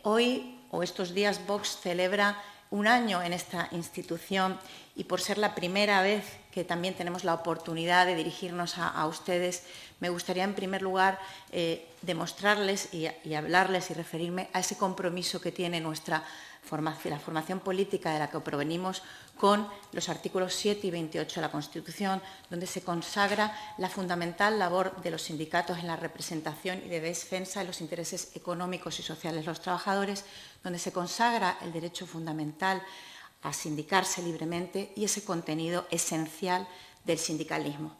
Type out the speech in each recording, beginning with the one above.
Hoy o estos días Vox celebra un año en esta institución y por ser la primera vez que también tenemos la oportunidad de dirigirnos a ustedes, me gustaría en primer lugar demostrarles y hablarles y referirme a ese compromiso que tiene la formación política de la que provenimos con los artículos 7 y 28 de la Constitución, donde se consagra la fundamental labor de los sindicatos en la representación y de defensa de los intereses económicos y sociales de los trabajadores, donde se consagra el derecho fundamental a sindicarse libremente y ese contenido esencial del sindicalismo.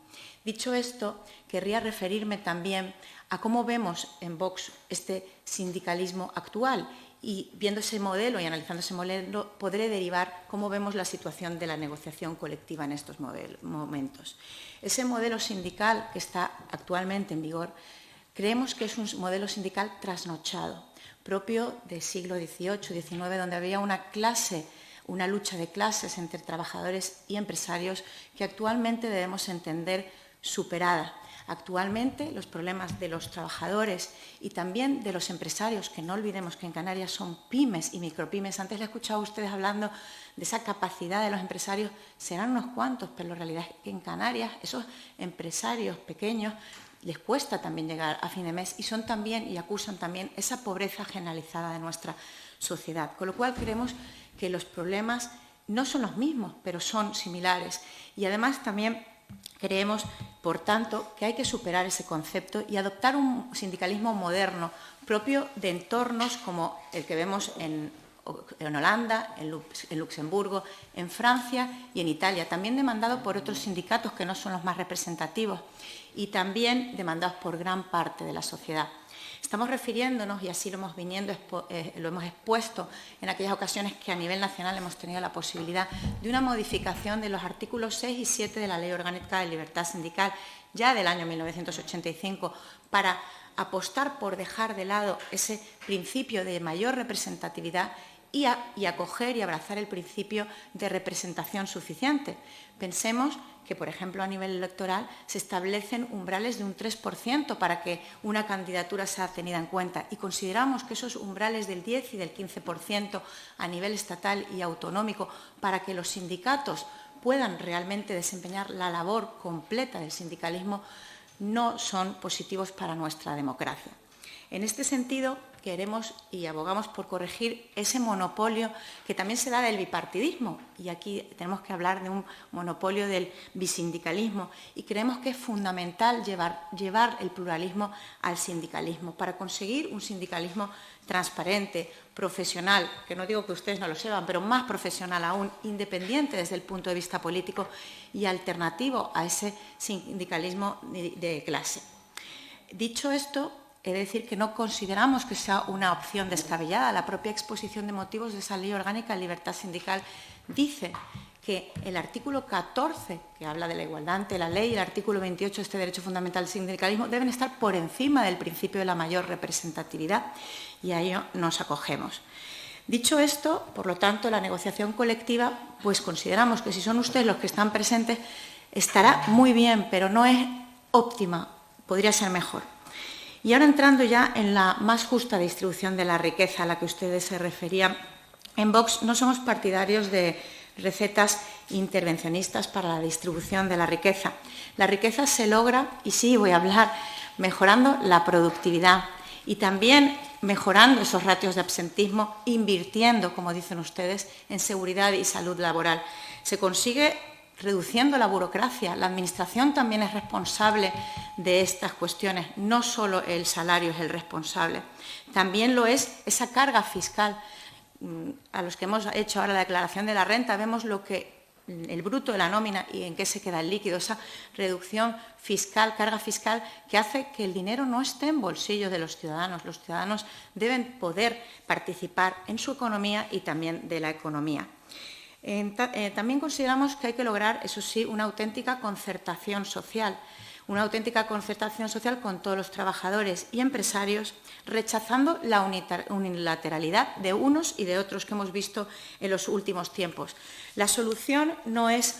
Dicho esto, querría referirme también a cómo vemos en Vox este sindicalismo actual y viendo ese modelo y analizando ese modelo podré derivar cómo vemos la situación de la negociación colectiva en estos momentos. Ese modelo sindical que está actualmente en vigor creemos que es un modelo sindical trasnochado, propio del siglo XVIII, XIX, donde había una lucha de clases entre trabajadores y empresarios que actualmente debemos entender superada. Actualmente los problemas de los trabajadores y también de los empresarios, que no olvidemos que en Canarias son pymes y micropymes. Antes le he escuchado a ustedes hablando de esa capacidad de los empresarios, serán unos cuantos, pero la realidad es que en Canarias esos empresarios pequeños les cuesta también llegar a fin de mes y son también y acusan también esa pobreza generalizada de nuestra sociedad. Con lo cual creemos que los problemas no son los mismos, pero son similares. Y además también creemos, por tanto, que hay que superar ese concepto y adoptar un sindicalismo moderno propio de entornos como el que vemos en Holanda, en Luxemburgo, en Francia y en Italia, también demandado por otros sindicatos que no son los más representativos y también demandados por gran parte de la sociedad. Estamos refiriéndonos, y así lo hemos expuesto en aquellas ocasiones que a nivel nacional hemos tenido la posibilidad de una modificación de los artículos 6 y 7 de la Ley Orgánica de Libertad Sindical, ya del año 1985, para apostar por dejar de lado ese principio de mayor representatividad y acoger y abrazar el principio de representación suficiente. Pensemos que, por ejemplo, a nivel electoral se establecen umbrales de un 3% para que una candidatura sea tenida en cuenta y consideramos que esos umbrales del 10 y del 15% a nivel estatal y autonómico para que los sindicatos puedan realmente desempeñar la labor completa del sindicalismo no son positivos para nuestra democracia. En este sentido, queremos y abogamos por corregir ese monopolio que también se da del bipartidismo, y aquí tenemos que hablar de un monopolio del bisindicalismo, y creemos que es fundamental llevar el pluralismo al sindicalismo para conseguir un sindicalismo transparente, profesional, que no digo que ustedes no lo sepan, pero más profesional aún, independiente desde el punto de vista político y alternativo a ese sindicalismo de clase. Dicho esto, he de decir que no consideramos que sea una opción descabellada. La propia exposición de motivos de esa Ley Orgánica de Libertad Sindical dice que el artículo 14, que habla de la igualdad ante la ley, y el artículo 28 de este derecho fundamental del sindicalismo, deben estar por encima del principio de la mayor representatividad, y a ello nos acogemos. Dicho esto, por lo tanto, la negociación colectiva, pues consideramos que si son ustedes los que están presentes, estará muy bien, pero no es óptima, podría ser mejor. Y ahora entrando ya en la más justa distribución de la riqueza a la que ustedes se referían, en Vox no somos partidarios de recetas intervencionistas para la distribución de la riqueza. La riqueza se logra, y sí voy a hablar, mejorando la productividad y también mejorando esos ratios de absentismo, invirtiendo, como dicen ustedes, en seguridad y salud laboral. Se consigue reduciendo la burocracia. La Administración también es responsable de estas cuestiones, no solo el salario es el responsable. También lo es esa carga fiscal. A los que hemos hecho ahora la declaración de la renta, vemos el bruto de la nómina y en qué se queda el líquido, esa reducción fiscal, carga fiscal, que hace que el dinero no esté en bolsillos de los ciudadanos. Los ciudadanos deben poder participar en su economía y también de la economía. También consideramos que hay que lograr, eso sí, una auténtica concertación social con todos los trabajadores y empresarios, rechazando la unilateralidad de unos y de otros que hemos visto en los últimos tiempos. La solución no es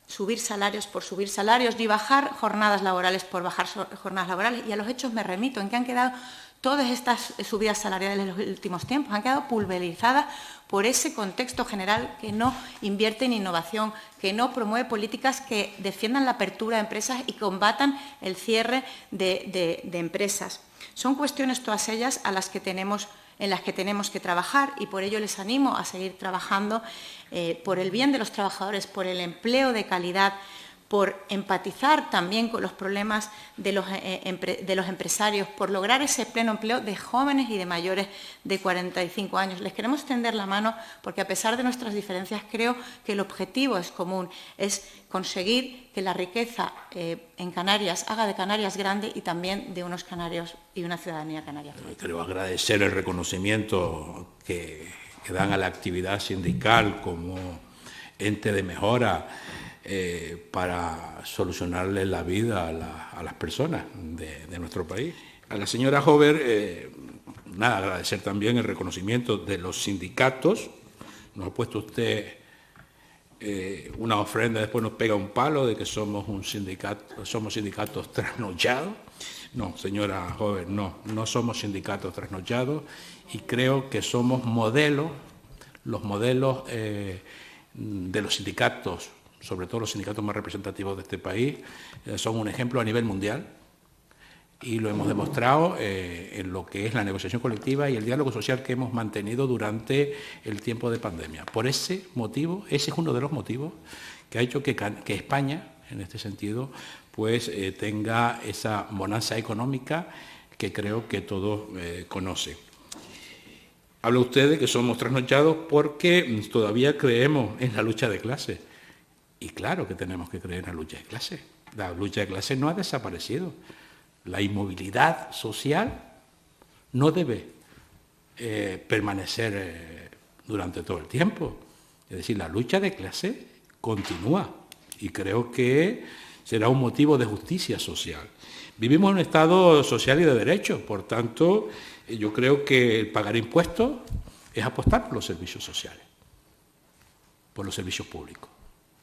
subir salarios por subir salarios, ni bajar jornadas laborales por bajar jornadas laborales. Y a los hechos me remito, en que han quedado Todas estas subidas salariales en los últimos tiempos han quedado pulverizadas por ese contexto general que no invierte en innovación, que no promueve políticas que defiendan la apertura de empresas y combatan el cierre de empresas. Son cuestiones todas ellas en las que tenemos que trabajar, y por ello les animo a seguir trabajando por el bien de los trabajadores, por el empleo de calidad, por empatizar también con los problemas de los empresarios, por lograr ese pleno empleo de jóvenes y de mayores de 45 años. Les queremos tender la mano porque, a pesar de nuestras diferencias, creo que el objetivo es común, es conseguir que la riqueza en Canarias haga de Canarias grande y también de unos canarios y una ciudadanía canaria. Quiero agradecer el reconocimiento que dan a la actividad sindical como ente de mejora para solucionarle la vida a las personas de nuestro país. A la señora Hover, agradecer también el reconocimiento de los sindicatos. Nos ha puesto usted una ofrenda, después nos pega un palo de que somos sindicatos trasnochados. No, señora Hover, no somos sindicatos trasnochados, y creo que somos los modelos de los sindicatos, sobre todo los sindicatos más representativos de este país, son un ejemplo a nivel mundial, y lo hemos demostrado en lo que es la negociación colectiva y el diálogo social que hemos mantenido durante el tiempo de pandemia. Por ese motivo, ese es uno de los motivos que ha hecho que España, en este sentido, pues tenga esa bonanza económica que creo que todos conocen. Habla usted de que somos trasnochados porque todavía creemos en la lucha de clases. Y claro que tenemos que creer en la lucha de clases. La lucha de clases no ha desaparecido. La inmovilidad social no debe permanecer durante todo el tiempo. Es decir, la lucha de clases continúa, y creo que será un motivo de justicia social. Vivimos en un Estado social y de derecho, por tanto, yo creo que el pagar impuestos es apostar por los servicios sociales, por los servicios públicos,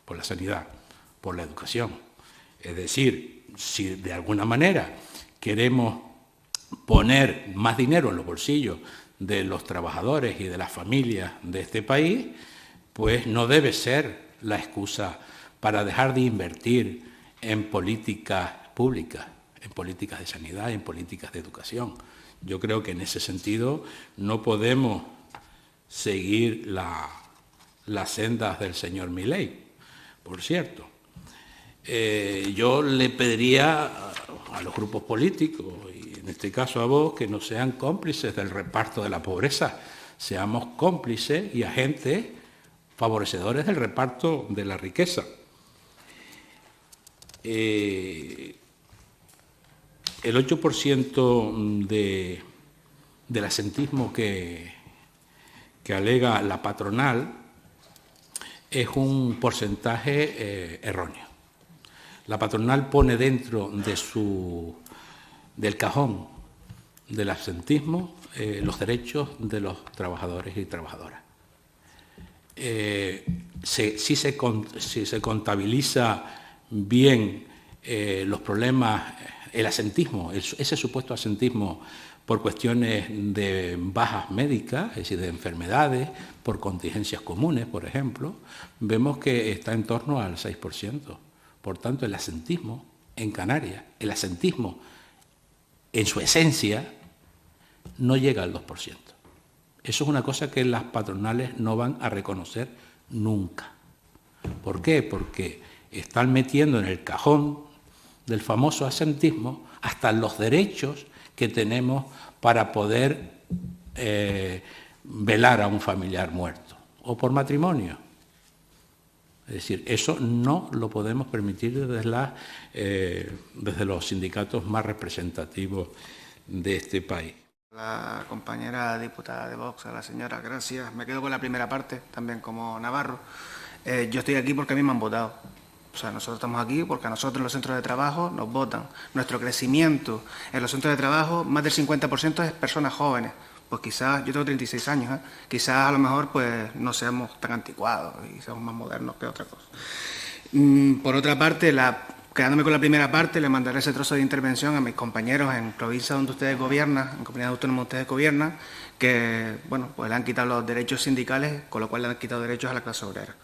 por la sanidad, por la educación. Es decir, si de alguna manera queremos poner más dinero en los bolsillos de los trabajadores y de las familias de este país, pues no debe ser la excusa para dejar de invertir en políticas públicas, en políticas de sanidad, en políticas de educación. Yo creo que en ese sentido no podemos seguir las sendas del señor Milei. Por cierto, yo le pediría a los grupos políticos, y en este caso a vos, que no sean cómplices del reparto de la pobreza, seamos cómplices y agentes favorecedores del reparto de la riqueza. El 8% del asentismo que alega la patronal es un porcentaje erróneo. La patronal pone dentro del cajón del absentismo los derechos de los trabajadores y trabajadoras. Si se contabiliza bien los problemas, el asentismo, ese supuesto asentismo por cuestiones de bajas médicas, es decir, de enfermedades, por contingencias comunes, por ejemplo, vemos que está en torno al 6%. Por tanto, el asentismo en Canarias, el asentismo en su esencia, no llega al 2%. Eso es una cosa que las patronales no van a reconocer nunca. ¿Por qué? Porque están metiendo en el cajón del famoso asentismo hasta los derechos que tenemos para poder velar a un familiar muerto o por matrimonio. Es decir, eso no lo podemos permitir desde los sindicatos más representativos de este país. La compañera diputada de Vox, a la señora, gracias. Me quedo con la primera parte, también como navarro. Yo estoy aquí porque a mí me han votado. O sea, nosotros estamos aquí porque a nosotros en los centros de trabajo nos votan. Nuestro crecimiento en los centros de trabajo, más del 50% es personas jóvenes. Pues quizás, yo tengo 36 años, quizás a lo mejor pues no seamos tan anticuados y seamos más modernos que otra cosa. Por otra parte, Quedándome con la primera parte, le mandaré ese trozo de intervención a mis compañeros en provincia donde ustedes gobiernan, en comunidad autónoma donde ustedes gobiernan, que, bueno, pues le han quitado los derechos sindicales, con lo cual le han quitado derechos a la clase obrera.